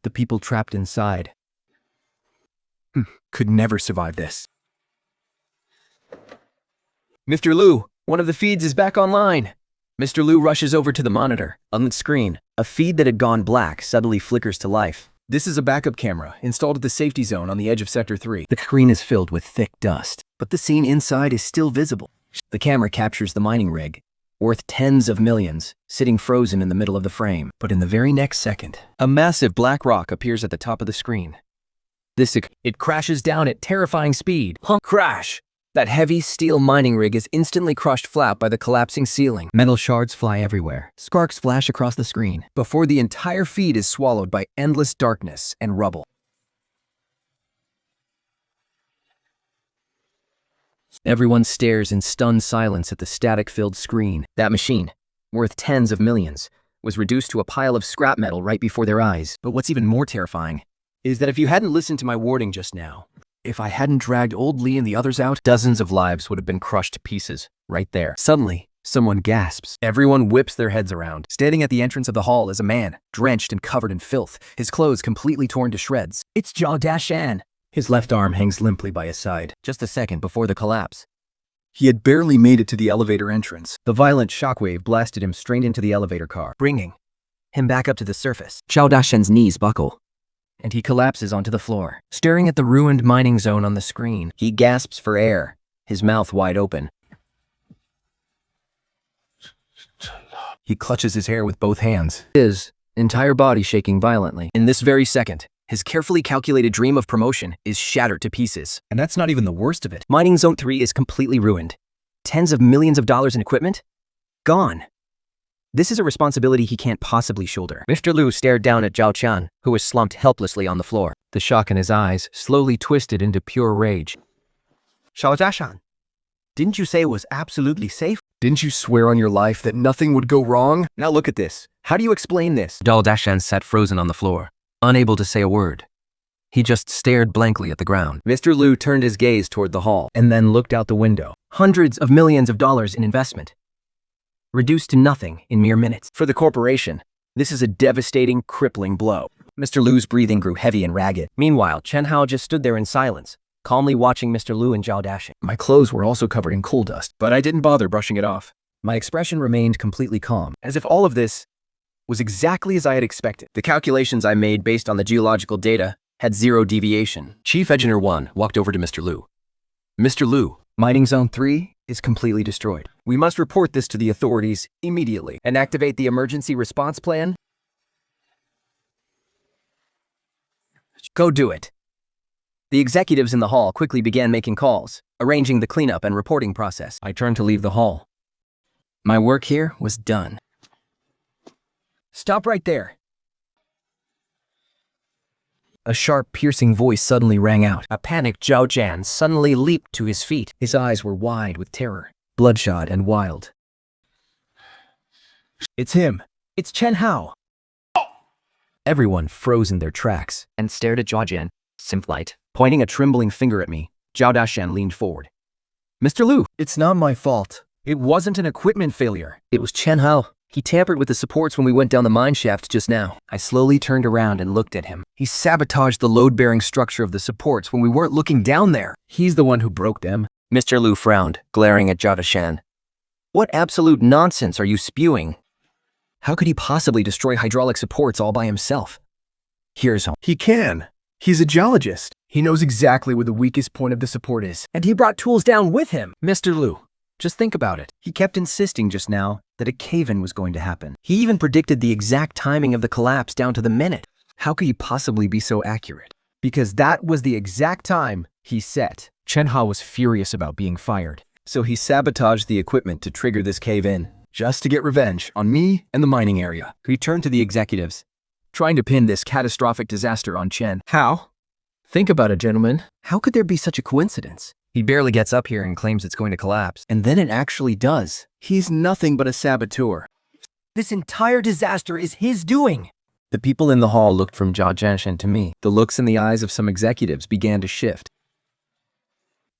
The people trapped inside could never survive this. Mr. Liu, one of the feeds is back online. Mr. Liu rushes over to the monitor. On the screen, a feed that had gone black suddenly flickers to life. This is a backup camera installed at the safety zone on the edge of Sector 3. The screen is filled with thick dust, but the scene inside is still visible. The camera captures the mining rig, worth tens of millions, sitting frozen in the middle of the frame. But in the very next second, a massive black rock appears at the top of the screen. It crashes down at terrifying speed. Crash! That heavy steel mining rig is instantly crushed flat by the collapsing ceiling. Metal shards fly everywhere. Sparks flash across the screen before the entire feed is swallowed by endless darkness and rubble. Everyone stares in stunned silence at the static-filled screen. That machine, worth tens of millions, was reduced to a pile of scrap metal right before their eyes. But what's even more terrifying is that if you hadn't listened to my warning just now, if I hadn't dragged old Lee and the others out, dozens of lives would have been crushed to pieces right there. Suddenly, someone gasps. Everyone whips their heads around. Standing at the entrance of the hall is a man, drenched and covered in filth, his clothes completely torn to shreds. It's Zhao Dashan. His left arm hangs limply by his side. Just a second before the collapse, He had barely made it to the elevator entrance. The violent shockwave blasted him straight into the elevator car, bringing him back up to the surface. Zhao Dashan's knees buckle, And he collapses onto the floor, staring at the ruined mining zone on the screen. he gasps for air, his mouth wide open. He clutches his hair with both hands, his entire body shaking violently. In this very second, his carefully calculated dream of promotion is shattered to pieces. And that's not even the worst of it. Mining Zone 3 is completely ruined. Tens of millions of dollars in equipment? Gone. This is a responsibility he can't possibly shoulder. Mr. Liu stared down at Zhao Qian, who was slumped helplessly on the floor. The shock in his eyes slowly twisted into pure rage. Zhao Dashan, didn't you say it was absolutely safe? Didn't you swear on your life that nothing would go wrong? Now look at this. How do you explain this? Zhao Dashan sat frozen on the floor, unable to say a word. He just stared blankly at the ground. Mr. Liu turned his gaze toward the hall and then looked out the window. Hundreds of millions of dollars in investment, reduced to nothing in mere minutes. For the corporation, this is a devastating, crippling blow. Mr. Liu's breathing grew heavy and ragged. Meanwhile, Chen Hao just stood there in silence, calmly watching Mr. Liu and Zhao Dashan. My clothes were also covered in coal dust, but I didn't bother brushing it off. My expression remained completely calm, as if all of this was exactly as I had expected. The calculations I made based on the geological data had zero deviation. Chief Engineer 1 walked over to Mr. Liu. Mr. Liu, Mining Zone 3 is completely destroyed. We must report this to the authorities immediately and activate the emergency response plan. Go do it. The executives in the hall quickly began making calls, arranging the cleanup and reporting process. I turned to leave the hall. My work here was done. Stop right there. A sharp, piercing voice suddenly rang out. A panicked Zhao Jian suddenly leaped to his feet. His eyes were wide with terror, bloodshot and wild. It's him. It's Chen Hao. Everyone froze in their tracks and stared at Zhao Jian, Simplight, pointing a trembling finger at me. Zhao Dashan leaned forward. Mr. Lu, It's not my fault. It wasn't an equipment failure. It was Chen Hao. He tampered with the supports when we went down the mine shaft just now. I slowly turned around and looked at him. He sabotaged the load-bearing structure of the supports when we weren't looking down there. He's the one who broke them. Mr. Lu frowned, glaring at Zhao Dashan. What absolute nonsense are you spewing? How could he possibly destroy hydraulic supports all by himself? Here's how. He can. He's a geologist. He knows exactly where the weakest point of the support is. And he brought tools down with him. Mr. Lu, just think about it. He kept insisting just now that a cave-in was going to happen. He even predicted the exact timing of the collapse down to the minute. How could he possibly be so accurate? Because that was the exact time he set. Chen Hao was furious about being fired. So he sabotaged the equipment to trigger this cave-in, just to get revenge on me and the mining area. He turned to the executives, trying to pin this catastrophic disaster on Chen. How? Think about it, gentlemen. How could there be such a coincidence? He barely gets up here and claims it's going to collapse. And then it actually does. He's nothing but a saboteur. This entire disaster is his doing. The people in the hall looked from Zhao Jianshan to me. The looks in the eyes of some executives began to shift.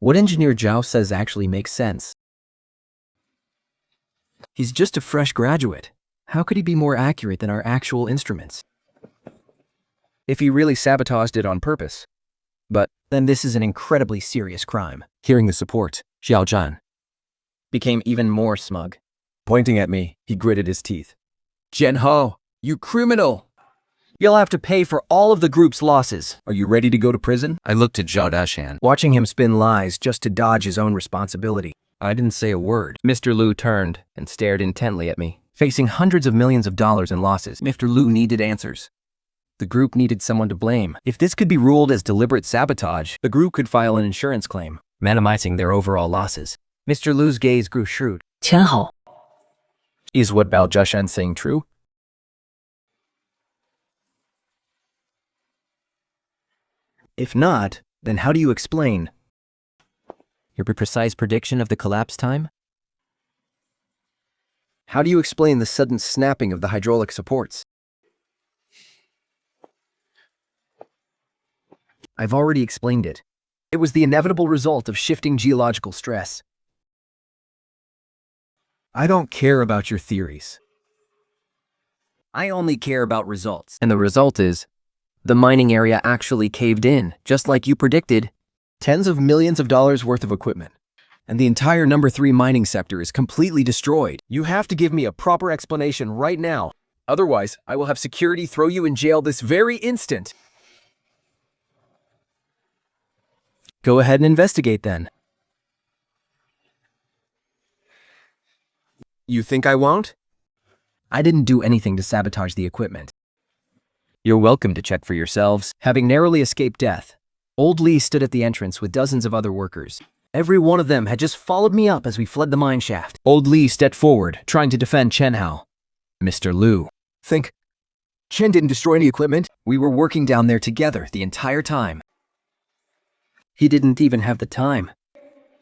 What Engineer Zhao says actually makes sense. He's just a fresh graduate. How could he be more accurate than our actual instruments? If he really sabotaged it on purpose. But then this is an incredibly serious crime. Hearing the support, Xiao Zhan became even more smug. Pointing at me, he gritted his teeth. Chen Hao, you criminal! You'll have to pay for all of the group's losses. Are you ready to go to prison? I looked at Zhao Dashan, watching him spin lies just to dodge his own responsibility. I didn't say a word. Mr. Lu turned and stared intently at me. Facing hundreds of millions of dollars in losses, Mr. Lu needed answers. The group needed someone to blame. If this could be ruled as deliberate sabotage, the group could file an insurance claim, minimizing their overall losses. Mr. Lu's gaze grew shrewd. 钱好， Is what Bao Zhashan saying true? If not, then how do you explain your precise prediction of the collapse time? How do you explain the sudden snapping of the hydraulic supports? I've already explained it. It was the inevitable result of shifting geological stress. I don't care about your theories. I only care about results. And the result is, the mining area actually caved in, just like you predicted. Tens of millions of dollars worth of equipment. And the entire number 3 mining sector is completely destroyed. You have to give me a proper explanation right now. Otherwise, I will have security throw you in jail this very instant. Go ahead and investigate then. You think I won't? I didn't do anything to sabotage the equipment. You're welcome to check for yourselves. Having narrowly escaped death, Old Lee stood at the entrance with dozens of other workers. Every one of them had just followed me up as we fled the mine shaft. Old Lee stepped forward, trying to defend Chen Hao. Mr. Lu, think Chen didn't destroy any equipment? We were working down there together the entire time. He didn't even have the time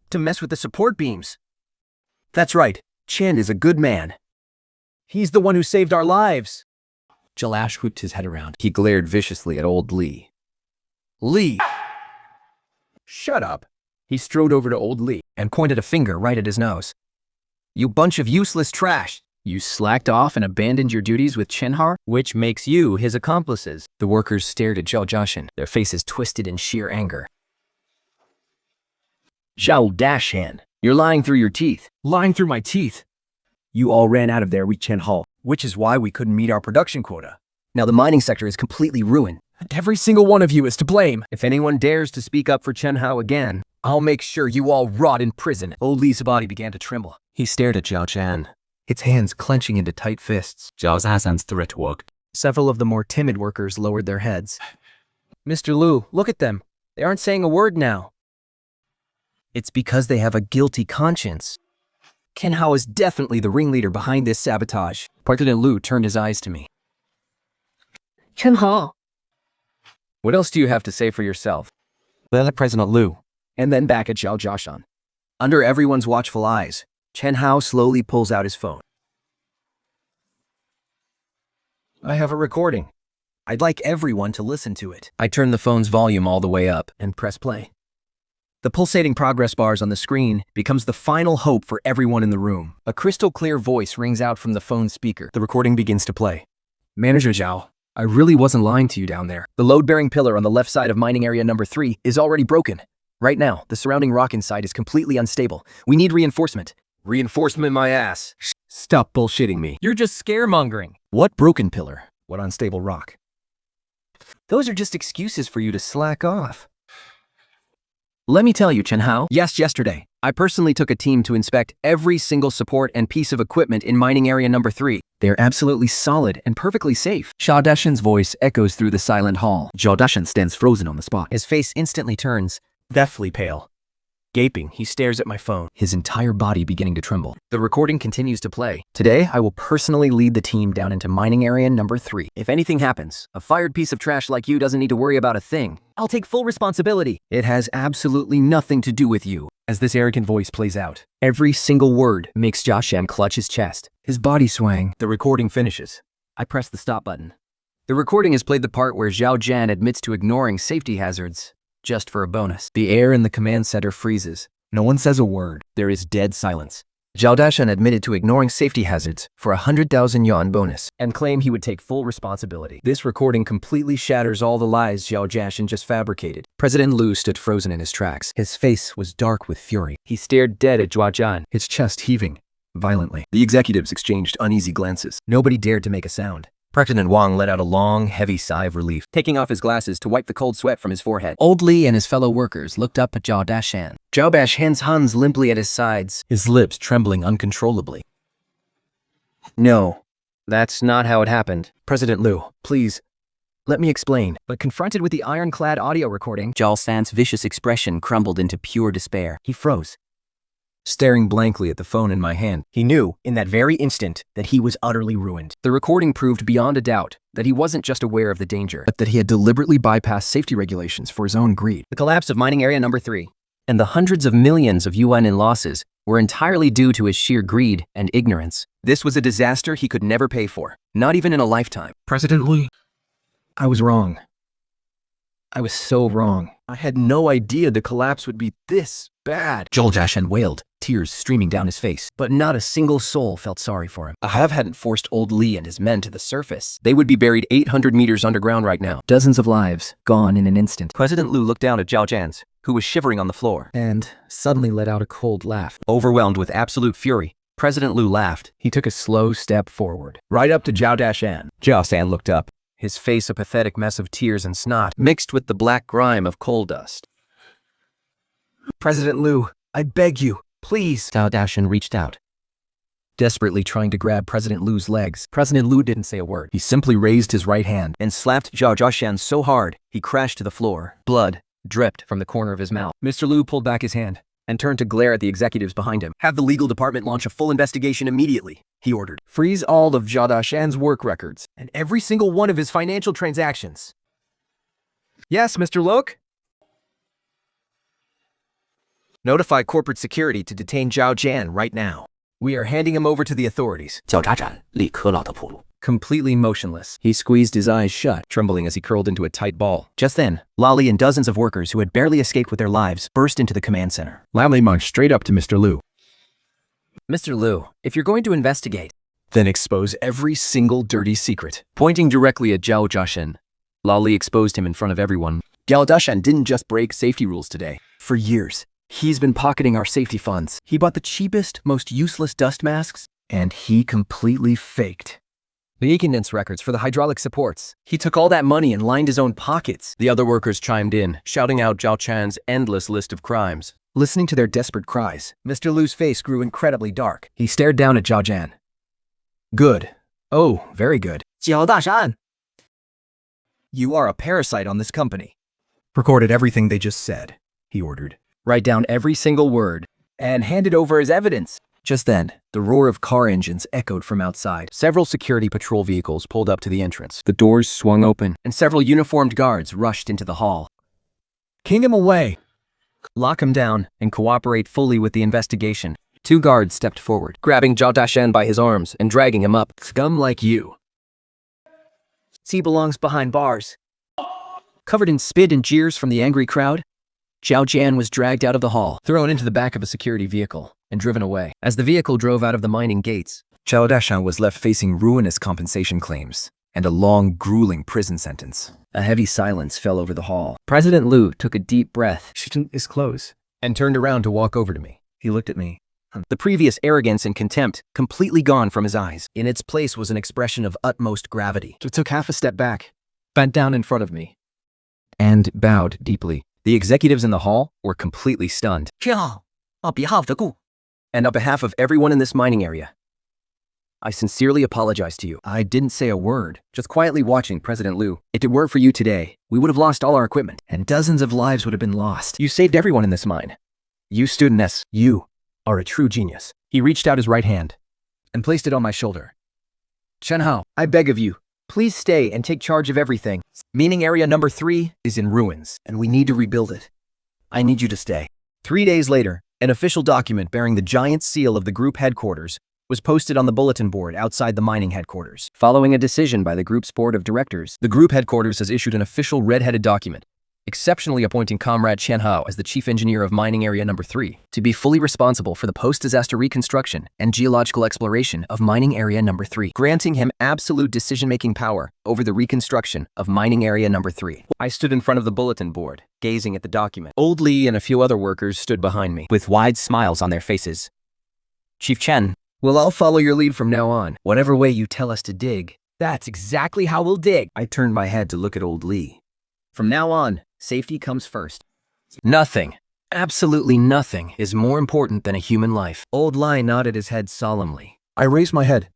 to mess with the support beams. That's right, Chen is a good man. He's the one who saved our lives. Jalash whipped his head around. He glared viciously at Old Lee. Lee! Shut up! He strode over to Old Lee and pointed a finger right at his nose. You bunch of useless trash! You slacked off and abandoned your duties with Chen Hao, which makes you his accomplices. The workers stared at Zhao Jianshan, their faces twisted in sheer anger. Zhao Dashan, you're lying through your teeth. Lying through my teeth. You all ran out of there with Chen Hao, which is why we couldn't meet our production quota. Now the mining sector is completely ruined. And every single one of you is to blame. If anyone dares to speak up for Chen Hao again, I'll make sure you all rot in prison. Old Lee's body began to tremble. He stared at Zhao Zhan, its hands clenching into tight fists. Zhao Zhan's threat worked. Several of the more timid workers lowered their heads. Mr. Lu, look at them. They aren't saying a word now. It's because they have a guilty conscience. Chen Hao is definitely the ringleader behind this sabotage. President Lu turned his eyes to me. 真好， What else do you have to say for yourself? Then at President Lu, and then back at Zhao Jiashan. Under everyone's watchful eyes, Chen Hao slowly pulls out his phone. I have a recording. I'd like everyone to listen to it. I turned the phone's volume all the way up and press play. The pulsating progress bars on the screen becomes the final hope for everyone in the room. A crystal clear voice rings out from the phone speaker. The recording begins to play. Manager Zhao, I really wasn't lying to you down there. The load-bearing pillar on the left side of mining area number 3 is already broken. Right now, the surrounding rock inside is completely unstable. We need reinforcement. Reinforcement my ass. Stop bullshitting me. You're just scaremongering. What broken pillar? What unstable rock? Those are just excuses for you to slack off. Let me tell you, Chen Hao. Yes, yesterday, I personally took a team to inspect every single support and piece of equipment in mining area number 3. They're absolutely solid and perfectly safe. Xiao Dashan's voice echoes through the silent hall. Zhao Dashan stands frozen on the spot. His face instantly turns. Deathly pale. Gaping, he stares at my phone. His entire body beginning to tremble. The recording continues to play. Today, I will personally lead the team down into mining area number 3. If anything happens, a fired piece of trash like you doesn't need to worry about a thing. I'll take full responsibility. It has absolutely nothing to do with you. As this arrogant voice plays out, Every single word. Makes Jiashan clutch his chest. His body swaying. the recording finishes. I press the stop button. The recording has played the part where Zhao Jian admits to ignoring safety hazards, just for a bonus. The air in the command center freezes. No one says a word. There is dead silence. Zhao Dashan admitted to ignoring safety hazards for a 100,000 yuan bonus. And claim he would take full responsibility. This recording completely shatters all the lies Zhao Jiashan just fabricated. President Lu stood frozen in his tracks. His face was dark with fury. He stared dead at Zhao Jian. His chest heaving violently. The executives exchanged uneasy glances. Nobody dared to make a sound. President Wang let out a long, heavy sigh of relief. Taking off his glasses to wipe the cold sweat from his forehead. Old Li and his fellow workers looked up at Zhao Dashan. Zhao Dashan's hands limply at his sides. His lips trembling uncontrollably. No, that's not how it happened. President Lu, please, let me explain. But confronted with the ironclad audio recording, Zhao San's vicious expression crumbled into pure despair. He froze, staring blankly at the phone in my hand. He knew, in that very instant, that he was utterly ruined. the recording proved beyond a doubt that he wasn't just aware of the danger. But that he had deliberately bypassed safety regulations for his own greed. The collapse of mining area number 3. And the hundreds of millions of yuan in losses were entirely due to his sheer greed and ignorance. This was a disaster he could never pay for, not even in a lifetime. President Lu, I was wrong. I was so wrong. I had no idea the collapse would be this bad. Zhao Dashan wailed, tears streaming down his face. But not a single soul felt sorry for him. Ahav hadn't forced old Li and his men to the surface. They would be buried 800 meters underground right now. Dozens of lives gone in an instant. President Lu looked down at Zhao Jian's, who was shivering on the floor. And suddenly let out a cold laugh. Overwhelmed with absolute fury, President Lu laughed. He took a slow step forward. Right up to Zhao Dashan. Zhao San looked up, his face a pathetic mess of tears and snot, mixed with the black grime of coal dust. President Lu, I beg you, please. Zhao Dashan reached out. Desperately trying to grab President Lu's legs. President Lu didn't say a word. He simply raised his right hand and slapped Zhao Dashan so hard, he crashed to the floor. Blood dripped from the corner of his mouth. Mr. Lu pulled back his hand and turned to glare at the executives behind him. Have the legal department launch a full investigation immediately, he ordered. Freeze all of Zhao Dashan's work records and every single one of his financial transactions. Yes, Mr. Lok? Notify corporate security to detain Zhao Jian right now. We are handing him over to the authorities. 叫渣展立刻落得铺路。 Completely motionless, He squeezed his eyes shut. trembling as he curled into a tight ball. Just then, Lali and dozens of workers who had barely escaped with their lives burst into the command center. Lally marched straight up to Mr. Lu, Mr. Lu, if you're going to investigate, then expose every single dirty secret. pointing directly at Zhao Jiashan, Lali exposed him in front of everyone. Zhao Dashan didn't just break safety rules today. For years, he's been pocketing our safety funds. He bought the cheapest, most useless dust masks, and he completely faked The maintenance records for the hydraulic supports. He took all that money and lined his own pockets. The other workers chimed in, shouting out Zhao Chan's endless list of crimes. Listening to their desperate cries, Mr. Lu's face grew incredibly dark. He stared down at Zhao Jian. Good. Oh, very good. Zhao Dashan. You are a parasite on this company. Recorded everything they just said, he ordered. Write down every single word and hand it over as evidence. Just then, the roar of car engines echoed from outside. Several security patrol vehicles pulled up to the entrance. The doors swung open. And several uniformed guards rushed into the hall. King him away. Lock him down and cooperate fully with the investigation. 2 guards stepped forward, grabbing Zhao Dashan by his arms and dragging him up. Scum like you. He belongs behind bars. Covered in spit and jeers from the angry crowd, Zhao Jian was dragged out of the hall. thrown into the back of a security vehicle, and driven away. As the vehicle drove out of the mining gates, Zhao Dashan was left facing ruinous compensation claims and a long, grueling prison sentence. a heavy silence fell over the hall. President Liu took a deep breath. Is close. And turned around to walk over to me. He looked at me. The previous arrogance and contempt completely gone from his eyes. In its place was an expression of utmost gravity. Took half a step back, bent down in front of me, And bowed deeply. The executives in the hall were completely stunned. 天好, on behalf of the group, And on behalf of everyone in this mining area, I sincerely apologize to you. I didn't say a word, just quietly watching President Liu. If it weren't for you today, we would have lost all our equipment, and dozens of lives would have been lost. You saved everyone in this mine. You stood in this. You are a true genius. He reached out his right hand and placed it on my shoulder. Chen Hao, I beg of you, please stay and take charge of everything. Mining area number 3 is in ruins, and we need to rebuild it. I need you to stay. 3 days later, an official document bearing the giant seal of the group headquarters was posted on the bulletin board outside the mining headquarters. Following a decision by the group's board of directors, The group headquarters has issued an official red-headed document, exceptionally appointing Comrade Chen Hao as the chief engineer of mining area number 3 to be fully responsible for the post-disaster reconstruction and geological exploration of mining area number 3, granting him absolute decision-making power over the reconstruction of mining area number 3. I stood in front of the bulletin board, gazing at the document. Old Lee and a few other workers stood behind me, With wide smiles on their faces. Chief Chen, Well, I'll follow your lead from now on. Whatever way you tell us to dig. That's exactly how we'll dig. I turned my head to look at old Lee. From now on, safety comes first. nothing, absolutely nothing is more important than a human life. Old Lie nodded his head solemnly I raised my head.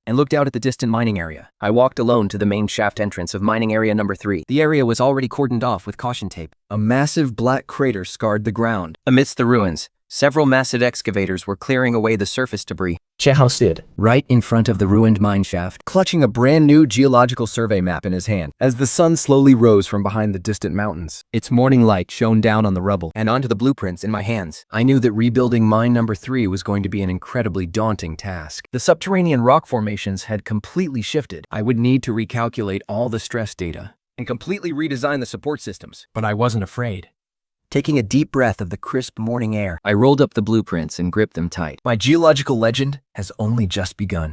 and looked out at the distant mining area. I walked alone to the main shaft entrance of mining area number 3. The area was already cordoned off with caution tape. A massive black crater scarred the ground. Amidst the ruins, several massive excavators were clearing away the surface debris. Chen Hao stood. Right in front of the ruined mine shaft, Clutching a brand new geological survey map in his hand, as the sun slowly rose from behind the distant mountains. Its morning light shone down on the rubble and onto the blueprints in my hands. I knew that rebuilding mine number 3 was going to be an incredibly daunting task. The subterranean rock formations had completely shifted. I would need to recalculate all the stress data and completely redesign the support systems. But I wasn't afraid. Taking a deep breath of the crisp morning air, I rolled up the blueprints and gripped them tight. My geological legend has only just begun.